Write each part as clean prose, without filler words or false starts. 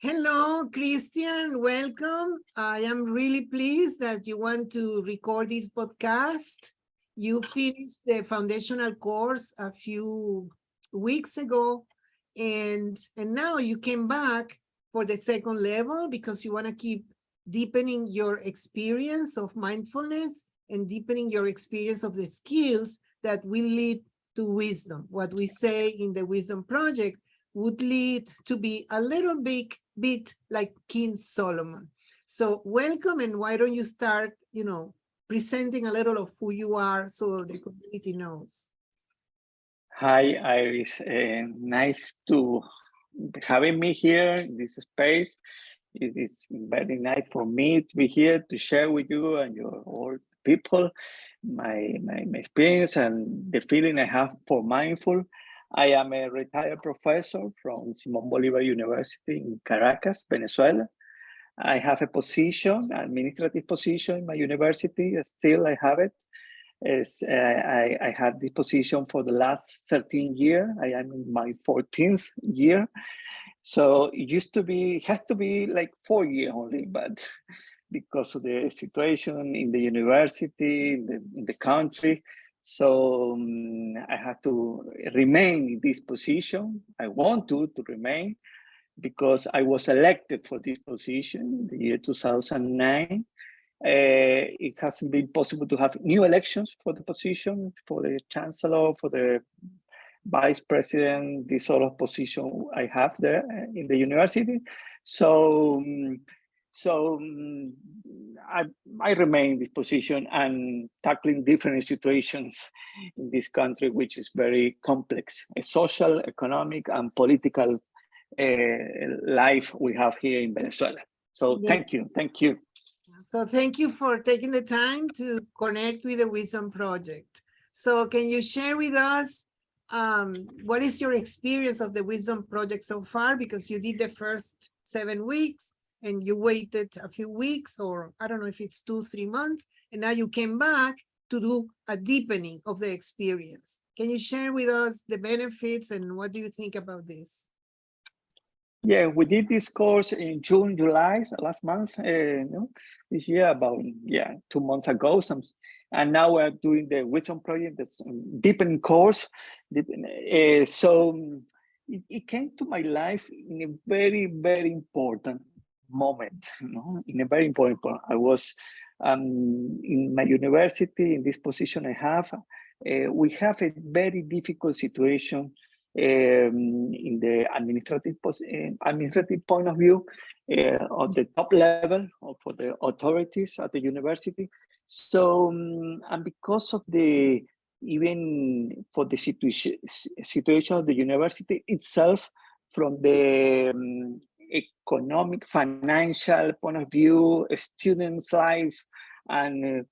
Hello, Christian. Welcome. I am really pleased that you want to record this podcast. You finished the foundational course a few weeks ago, and now you came back for the second level because you want to keep deepening your experience of mindfulness and deepening your experience of the skills that will lead to wisdom. What we say in the Wisdom Project would lead to be a little bit like King Solomon. So welcome, and why don't you start, presenting a little of who you are so the community knows. Hi, Iris. Nice to having me here in this space. It is very nice for me to be here to share with you and your all people my experience and the feeling I have for mindful. I am a retired professor from Simon Bolivar University in Caracas, Venezuela. I have a position, administrative position in my university. Still, I have it. I had this position for the last 13 years. I am in my 14th year. So it had to be like 4 years only, but because of the situation in the university, in the country, so I had to remain in this position. I want to remain because I was elected for this position in the year 2009. It hasn't been possible to have new elections for the position, for the chancellor, for the vice president, this sort of position I have there in the university. So I remain in this position and tackling different situations in this country, which is very complex, a social, economic, and political life we have here in Venezuela. So thank you. So thank you for taking the time to connect with the Wisdom Project. So can you share with us what is your experience of the Wisdom Project so far? Because you did the first 7 weeks and you waited a few weeks, or I don't know if it's 2-3 months, and now you came back to do a deepening of the experience. Can you share with us the benefits and what do you think about this? Yeah, we did this course in June, July, last month, this year, about 2 months ago. And now we're doing the Wisdom Project, this deepening course. So it came to my life in a very, very important moment, in a very important point. I was in my university, in this position I have, we have a very difficult situation in the administrative point of view, on the top level for the authorities at the university. So, and because of even for the situation of the university itself, from the economic, financial point of view, students' life, and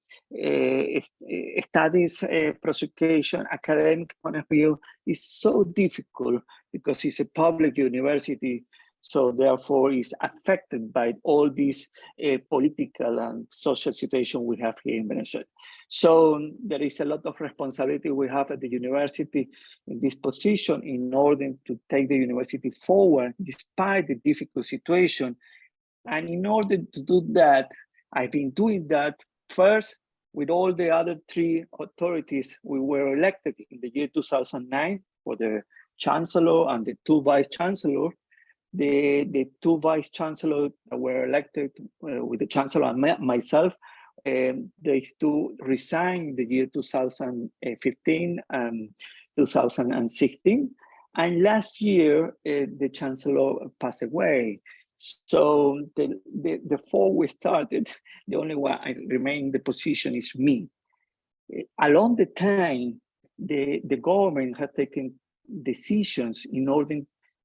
studies, prosecution, academic point of view is so difficult because it's a public university. So therefore is affected by all these political and social situation we have here in Venezuela. So there is a lot of responsibility we have at the university in this position in order to take the university forward despite the difficult situation. And in order to do that, I've been doing that first with all the other 3 authorities. We were elected in the year 2009 for the chancellor and the 2 vice chancellors. The 2 vice chancellors that were elected with the chancellor and myself, they to resign in the year 2015 and 2016. And last year, the chancellor passed away. So the 4 we started, the only one I remain in the position is me. Along the time, the government had taken decisions in order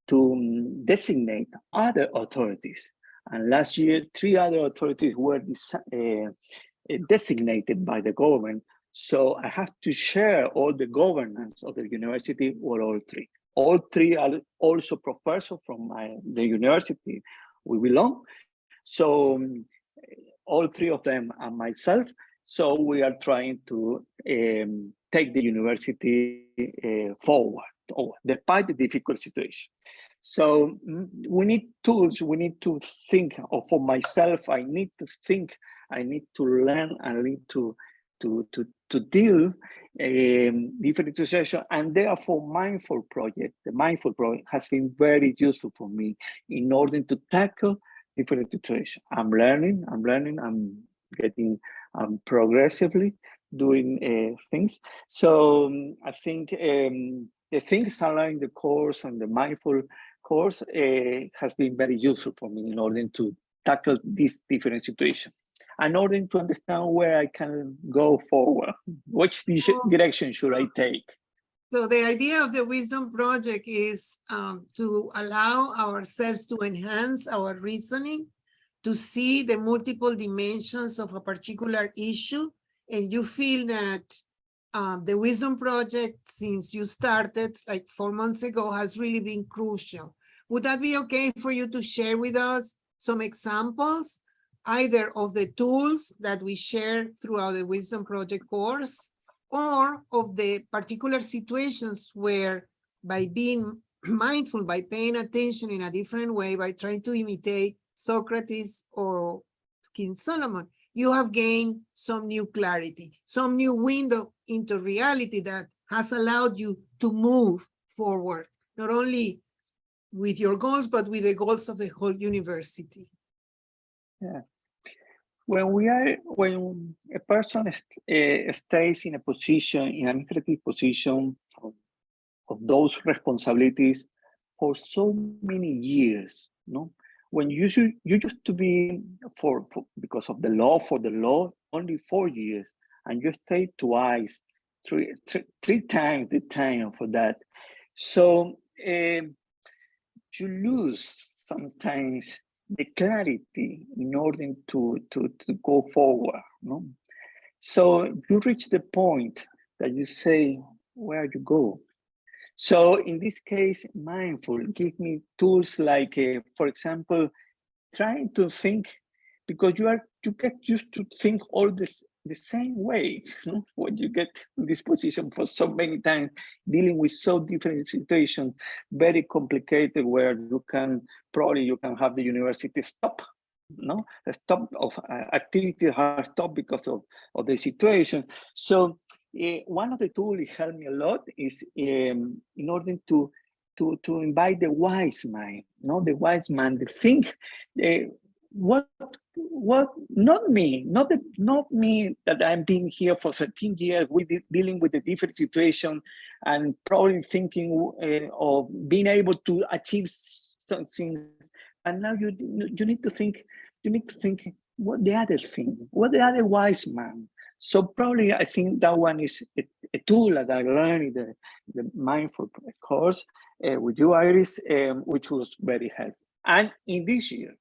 to designate other authorities. And last year, 3 other authorities were designated by the government. So I have to share all the governance of the university with all 3. All 3 are also professors from the university we belong. So all 3 of them and myself. So we are trying to take the university forward, or despite the difficult situation. So we need tools. We need to think. Or for myself, I need to think. I need to learn. I need to deal different situations. And therefore, the mindful project has been very useful for me in order to tackle different situations. I'm learning. I'm getting progressively doing things. So I think the things around the course and the mindful course has been very useful for me in order to tackle this different situation, in order to understand where I can go forward. Which direction should I take? So the idea of the Wisdom Project is to allow ourselves to enhance our reasoning, to see the multiple dimensions of a particular issue. And you feel that the Wisdom Project, since you started like 4 months ago, has really been crucial. Would that be okay for you to share with us some examples, either of the tools that we share throughout the Wisdom Project course, or of the particular situations where, by being mindful, by paying attention in a different way, by trying to imitate Socrates or King Solomon, you have gained some new clarity, some new window into reality that has allowed you to move forward, not only with your goals, but with the goals of the whole university. Yeah. When a person stays in a position, in an administrative position of those responsibilities for so many years, no? When you used to be because of the law only 4 years, and you stay twice, three times the time for that. So you lose sometimes the clarity in order to go forward, no? So you reach the point that you say, where you go? So in this case, mindful give me tools like, for example, trying to think, because you get used to think all this the same way, no? When you get in this position for so many times, dealing with so different situations, very complicated, where you can have the university stop, no? A stop of activity has stopped because of the situation. So one of the tools that helped me a lot is in order to invite the wise mind, no? The wise man, to think what not me that I'm being here for 13 years dealing with a different situation, and probably thinking of being able to achieve something. And now you need to think what the other wise man. So probably I think that one is a tool that I learned in the mindful course with you, Iris, which was very helpful. And in this year,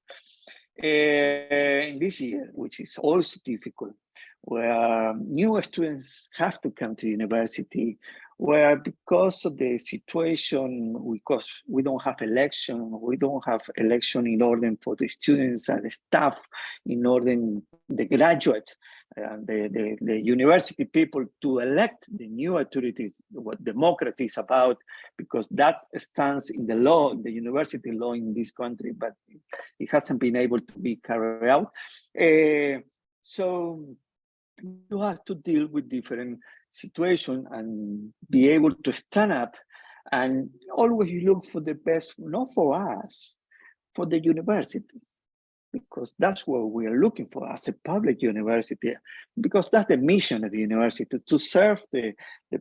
which is also difficult, where new students have to come to university, where because of the situation, because we don't have election in order for the students and the staff, in order the graduate, the university people to elect the new authority, what democracy is about, because that stands in the law, the university law in this country, but it hasn't been able to be carried out. So you have to deal with different situations and be able to stand up and always look for the best, not for us, for the university, because that's what we are looking for as a public university, because that's the mission of the university, to serve the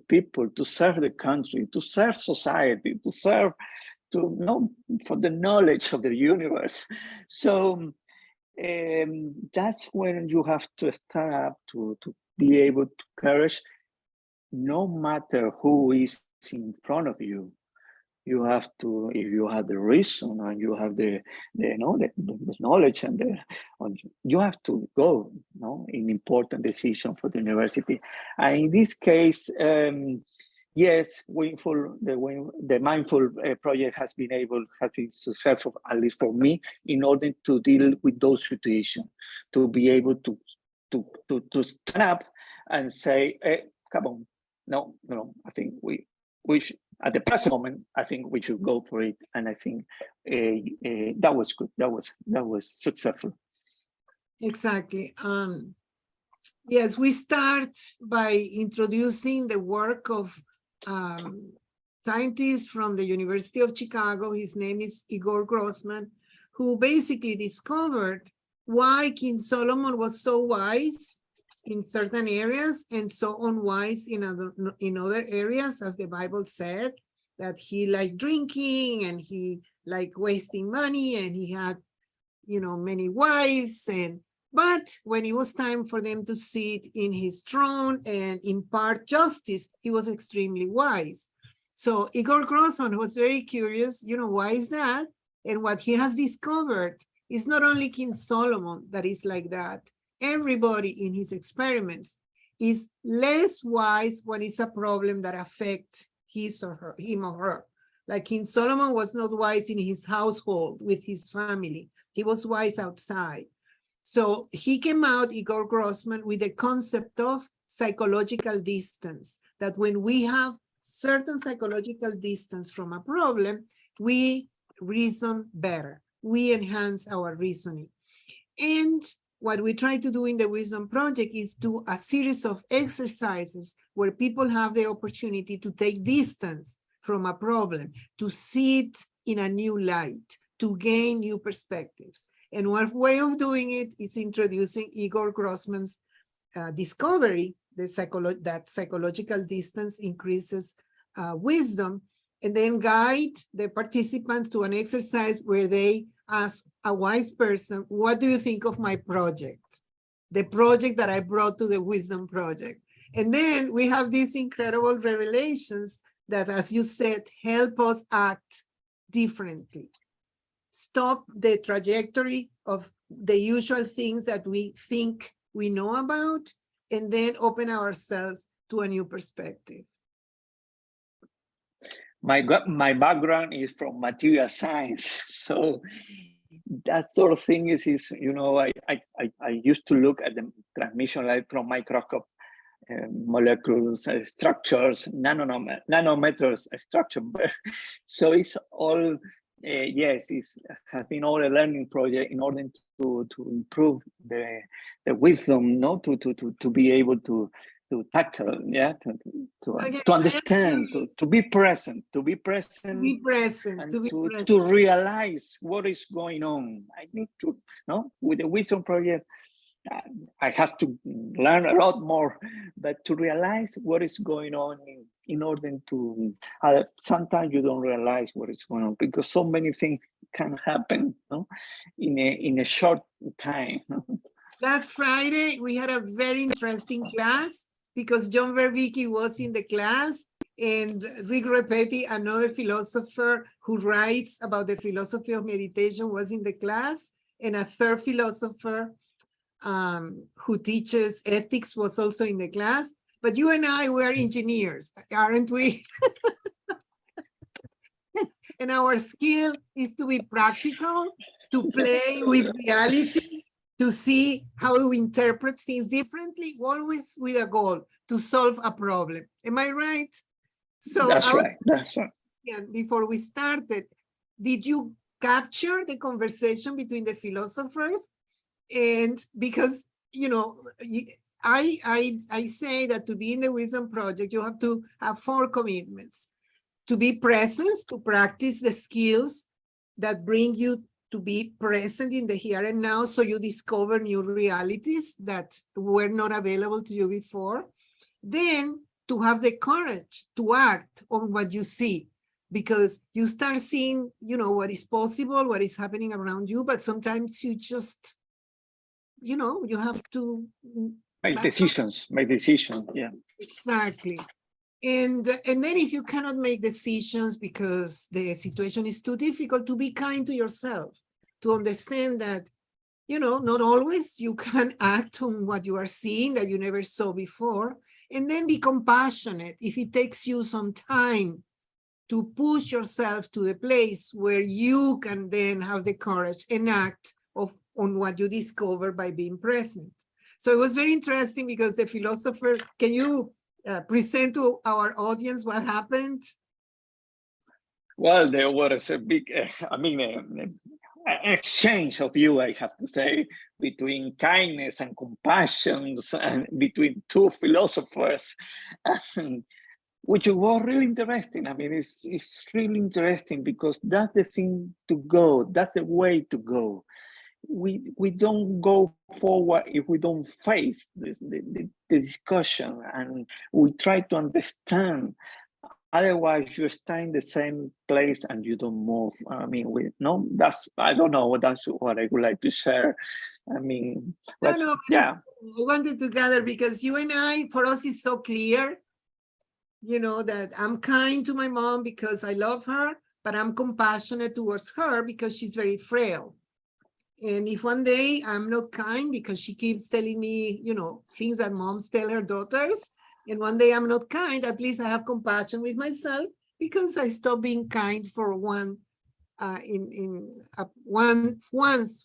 people, to serve the country, to serve society, to serve, to know for the knowledge of the universe. So that's when you have to stand up to be able to courage, no matter who is in front of you. You have to, if you have the reason and you have the knowledge and you have to go, in important decision for the university. And in this case, yes, the mindful project has been successful, at least for me, in order to deal with those situations, to be able to stand up and say, come on, no, I think which at the present moment, I think we should go for it. And I think that was good. That was successful. Exactly. Yes, we start by introducing the work of scientist from the University of Chicago. His name is Igor Grossman, who basically discovered why King Solomon was so wise in certain areas and so unwise in other areas, as the Bible said, that he liked drinking and he liked wasting money and he had, many wives. But when it was time for them to sit in his throne and impart justice, he was extremely wise. So Igor Grossman was very curious, why is that? And what he has discovered is not only King Solomon that is like that. Everybody in his experiments is less wise when it's a problem that affects him or her. Like King Solomon was not wise in his household with his family. He was wise outside. So he came out, Igor Grossman, with the concept of psychological distance, that when we have certain psychological distance from a problem, we reason better. We enhance our reasoning. And what we try to do in the Wisdom Project is do a series of exercises where people have the opportunity to take distance from a problem, to see it in a new light, to gain new perspectives. And one way of doing it is introducing Igor Grossman's discovery that psychological distance increases wisdom, and then guide the participants to an exercise where they ask a wise person, what do you think of my project? The project that I brought to the Wisdom Project. And then we have these incredible revelations that, as you said, help us act differently. Stop the trajectory of the usual things that we think we know about, and then open ourselves to a new perspective. My background is from material science, so that sort of thing is I used to look at the transmission electron microscope, molecules, structures, nanometers structure. So it's all yes, it has been all a learning project in order to improve the wisdom, to be able to tackle, to understand, to be present, and to realize what is going on. I need to, with the Wisdom Project, I have to learn a lot more, but to realize what is going on in order to, sometimes you don't realize what is going on because so many things can happen in a short time. Last Friday, we had a very interesting class because John Vervaeke was in the class, and Rick Repetti, another philosopher who writes about the philosophy of meditation, was in the class, and a third philosopher who teaches ethics was also in the class. But you and I were engineers, aren't we? And our skill is to be practical, to play with reality, to see how we interpret things differently, always with a goal to solve a problem. Am I right? So that's right. Yeah, before we started, did you capture the conversation between the philosophers? And because, I say that to be in the Wisdom Project, you have to have 4 commitments. To be present, to practice the skills that bring you to be present in the here and now, so you discover new realities that were not available to you before. Then to have the courage to act on what you see, because you start seeing, what is possible, what is happening around you, but sometimes you just, you have to make decisions, yeah. Exactly. And then if you cannot make decisions because the situation is too difficult, to be kind to yourself, to understand that, not always you can act on what you are seeing that you never saw before, and then be compassionate if it takes you some time to push yourself to the place where you can then have the courage and act on what you discover by being present. So it was very interesting because the philosopher, can you present to our audience what happened? Well, there was a big, an exchange of view, I have to say, between kindness and compassion, and between two philosophers, which was really interesting. I mean, it's really interesting because that's the thing to go. That's the way to go. We don't go forward if we don't face the discussion and we try to understand. Otherwise, you stay in the same place and you don't move. I mean, I don't know. That's what I would like to share. I mean, No, yeah. I wanted to gather because you and I, for us, it's so clear, that I'm kind to my mom because I love her, but I'm compassionate towards her because she's very frail. And if one day I'm not kind because she keeps telling me, things that moms tell her daughters, and one day I'm not kind, at least I have compassion with myself because I stop being kind for once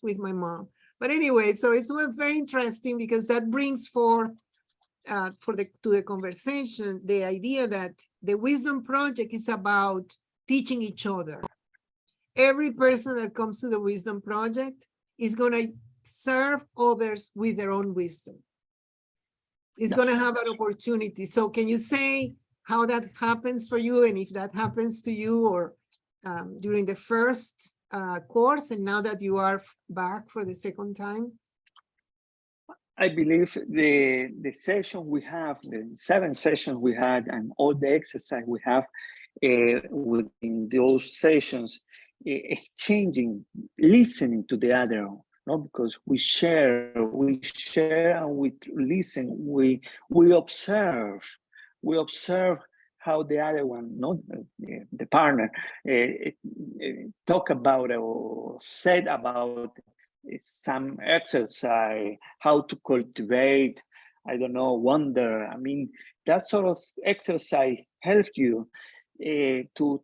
with my mom. But anyway, so it's very interesting because that brings forth to the conversation the idea that the Wisdom Project is about teaching each other. Every person that comes to the Wisdom Project is going to serve others with their own wisdom. It's going to have an opportunity. So can you say how that happens for you, and if that happens to you or during the first course and now that you are back for the second time? I believe the session we have, the 7 sessions we had, and all the exercise we have within those sessions, exchanging, listening to the other, because we share and we listen, we observe how the other one, the partner, talk about or said about some exercise, how to cultivate, I don't know, wonder. I mean, that sort of exercise helps you to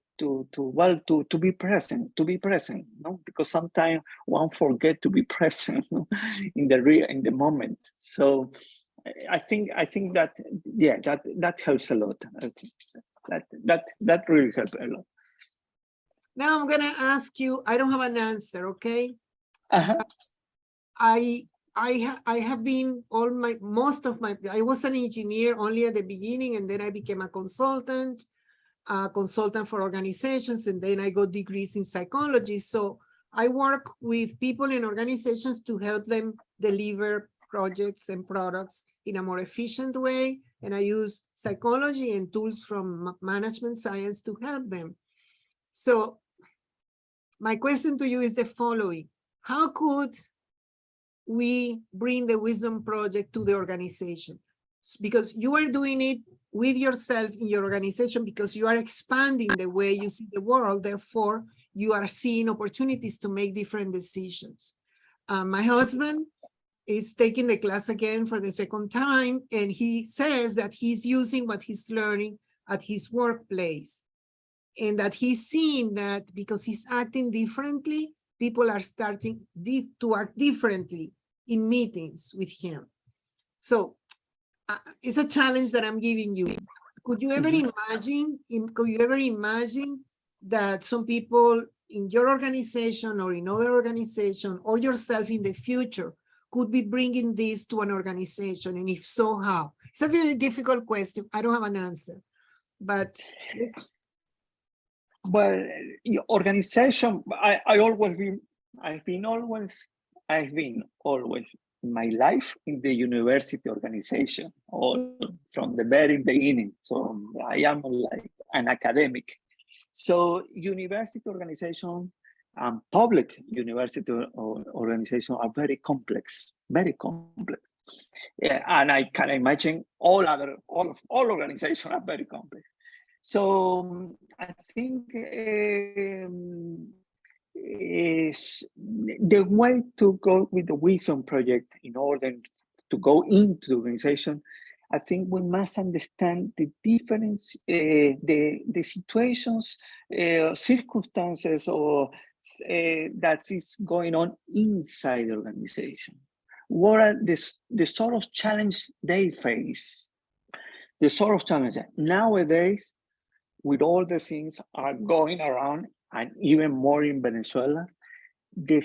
be present, because sometimes one forget to be present in the moment. So I think that that helps a lot. That really helps a lot. Now I'm gonna ask you. I don't have an answer, okay? Uh-huh. I have been I was an engineer only at the beginning, and then I became a consultant for organizations, and then I got degrees in psychology. So I work with people in organizations to help them deliver projects and products in a more efficient way. And I use psychology and tools from management science to help them. So my question to you is the following. How could we bring the Wisdom Project to the organization? Because you are doing it with yourself in your organization because you are expanding the way you see the world. Therefore, you are seeing opportunities to make different decisions. My husband is taking the class again for the second time, and he says that he's using what he's learning at his workplace, and that he's seeing that because he's acting differently, people are starting to act differently in meetings with him. So it's a challenge that I'm giving you. Could you ever imagine that some people in your organization or in other organization or yourself in the future could be bringing this to an organization? And if so, how? It's a very difficult question. I don't have an answer, but well, organization, I've been always in my life in the university organization, all from the very beginning. So I am like an academic. So university organization and public university organization are very complex. Yeah, and I can imagine all organizations are very complex. So I think is the way to go with the Wisdom Project in order to go into the organization. I think we must understand the difference, the situations, circumstances, or that is going on inside the organization. What are the sort of challenge they face? the sort of challenge nowadays, with all the things are going around, and even more in Venezuela, the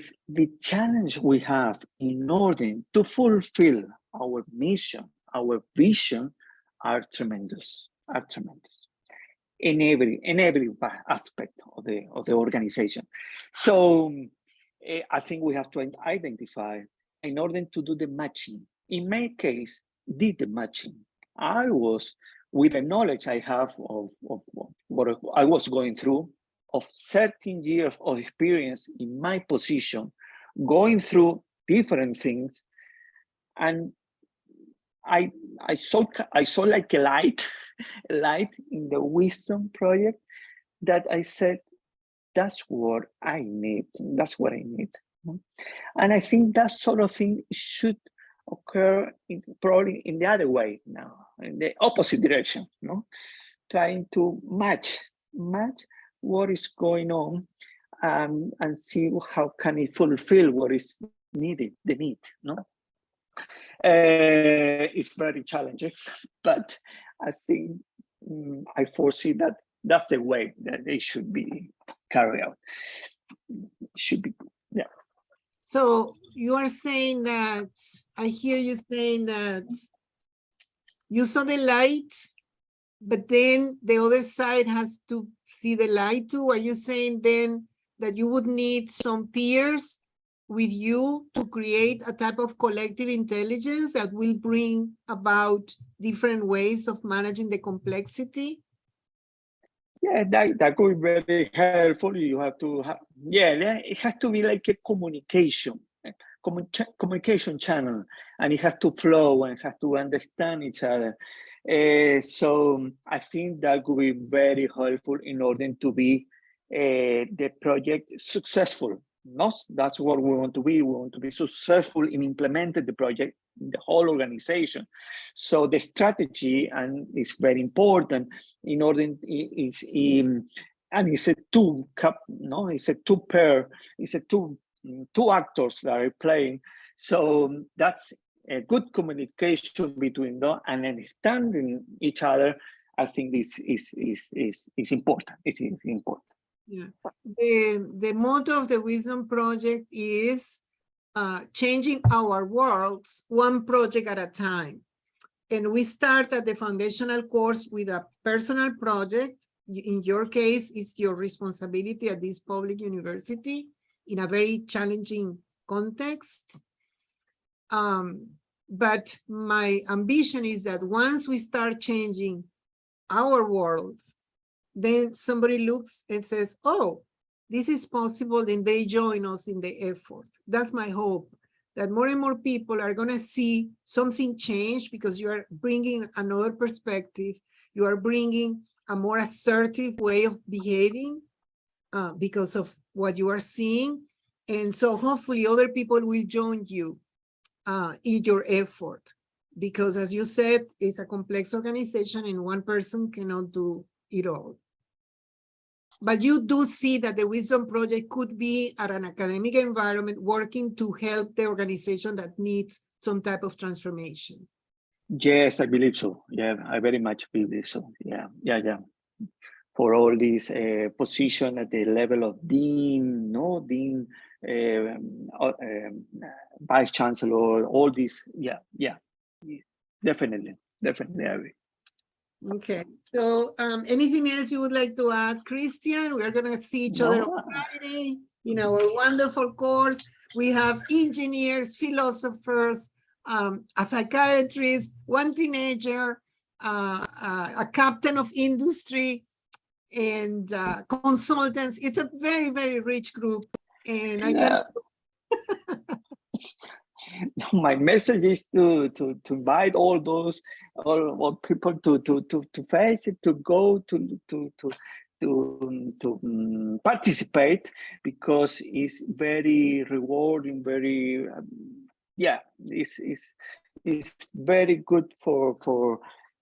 challenge we have in order to fulfill our mission, our vision, are tremendous, in every aspect of the organization. So I think we have to identify in order to do the matching. In my case, did the matching. I was, with the knowledge I have of what I was going through, of 13 years of experience in my position, going through different things, and I saw like a light in the Wisdom Project, that I said, that's what I need. That's what I need. And I think that sort of thing should occur probably in the other way now, in the opposite direction, trying to match what is going on, and see how can it fulfill what is needed, the need. It's very challenging, but I think I foresee that that's the way that they should be carried out. Should be, yeah. So you are saying that, I hear you saying that you saw the light, but then the other side has to see the light too. Are you saying then that you would need some peers with you to create a type of collective intelligence that will bring about different ways of managing the complexity? Yeah, that could be very helpful. You have to have, it has to be like a communication channel, and it has to flow and has to understand each other. So I think that could be very helpful in order to be the project successful. That's what we want to be. We want to be successful in implementing the project in the whole organization. So the strategy is very important in order, and it's a two pair, it's a two actors that are playing. So that's a good communication between them and understanding each other. I think this is important. It's important. Yeah. The motto of the Wisdom Project is changing our worlds one project at a time. And we start at the foundational course with a personal project. In your case, it's your responsibility at this public university in a very challenging context. But my ambition is that once we start changing our world, then somebody looks and says, oh, this is possible, then they join us in the effort. That's my hope, that more and more people are going to see something change because you are bringing another perspective. You are bringing a more assertive way of behaving because of what you are seeing. And so hopefully other people will join you in your effort. Because as you said, it's a complex organization and one person cannot do it all. But you do see that the Wisdom Project could be at an academic environment working to help the organization that needs some type of transformation. Yes, I believe so. Yeah, I very much believe so. Yeah. For all these position at the level of dean, vice chancellor, all these. Yeah, definitely. I agree. Okay, so anything else you would like to add, Cristian? We're going to see each other on Friday in our wonderful course. We have engineers, philosophers, a psychiatrist, one teenager, a captain of industry, and consultants. It's a very, very rich group. And I can. My message is to invite all people to face it, to go to participate, because it's very rewarding, very it's very good for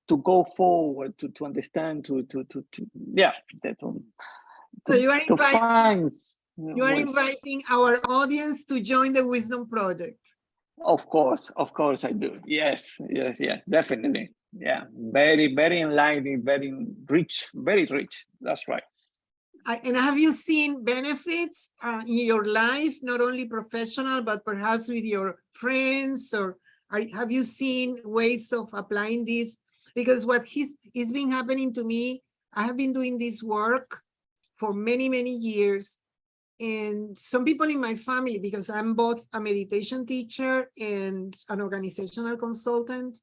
to go forward, to understand, So you are inviting our audience to join the Wisdom Project. Of course I do. Yes, definitely. Yeah, very, very enlightening, very rich, very rich. That's right. And have you seen benefits in your life, not only professional, but perhaps with your friends, or have you seen ways of applying this? Because what is been happening to me, I have been doing this work for many, many years. And some people in my family, because I'm both a meditation teacher and an organizational consultant,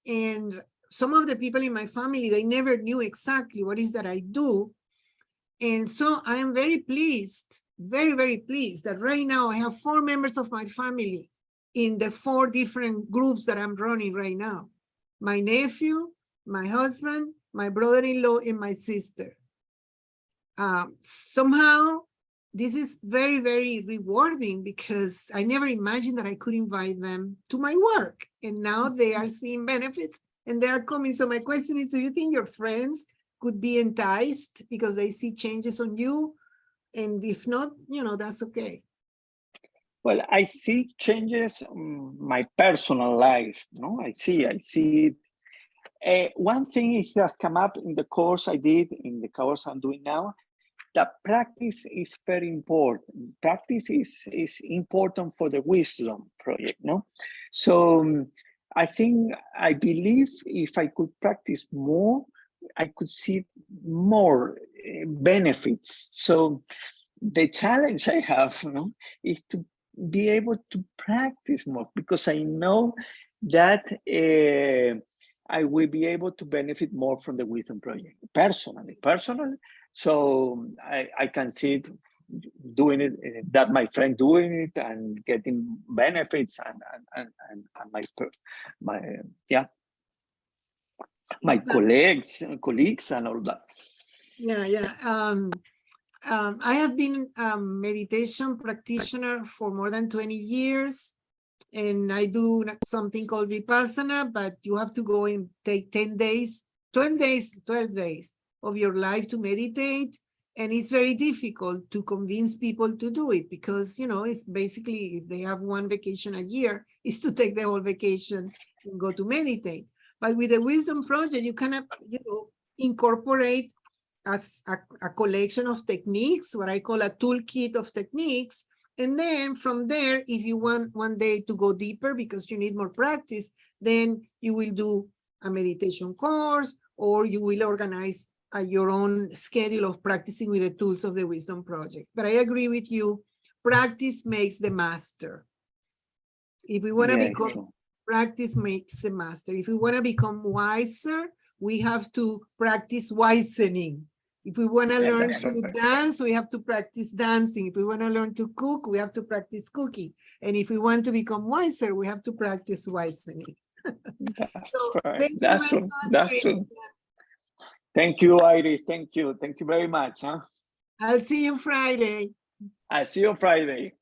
and some of the people in my family, they never knew exactly what is that I do. And so I am very pleased, very, very pleased that right now I have 4 members of my family in the 4 different groups that I'm running right now. My nephew, my husband, my brother-in-law, and my sister. Somehow, this is very, very rewarding because I never imagined that I could invite them to my work. And now they are seeing benefits and they are coming. So my question is, do you think your friends could be enticed because they see changes on you? And if not, that's okay. Well, I see changes in my personal life. I see it. One thing it has come up in the course I did, in the course I'm doing now, that practice is very important. Practice is important for the wisdom project, no? So I believe if I could practice more, I could see more benefits. So the challenge I have is to be able to practice more, because I know that I will be able to benefit more from the wisdom project personally. So I can see it doing it, that my friend doing it and getting benefits, and my colleagues and all that. Yeah. I have been a meditation practitioner for more than 20 years. And I do something called Vipassana, but you have to go and take 12 days of your life to meditate. And it's very difficult to convince people to do it because, it's basically, if they have 1 vacation a year, is to take the whole vacation and go to meditate. But with the Wisdom Project, you kind of, incorporate as a collection of techniques, what I call a toolkit of techniques. And then from there, if you want one day to go deeper because you need more practice, then you will do a meditation course, or you will organize your own schedule of practicing with the tools of the Wisdom Project. But I agree with you, practice makes the master. If we want to become, practice makes the master. If we want to become wiser, we have to practice wisening. If we want to learn to dance, we have to practice dancing. If we want to learn to cook, we have to practice cooking. And if we want to become wiser, we have to practice wisening. That's true. Thank you, Iris. Thank you very much. I'll see you Friday. I'll see you Friday.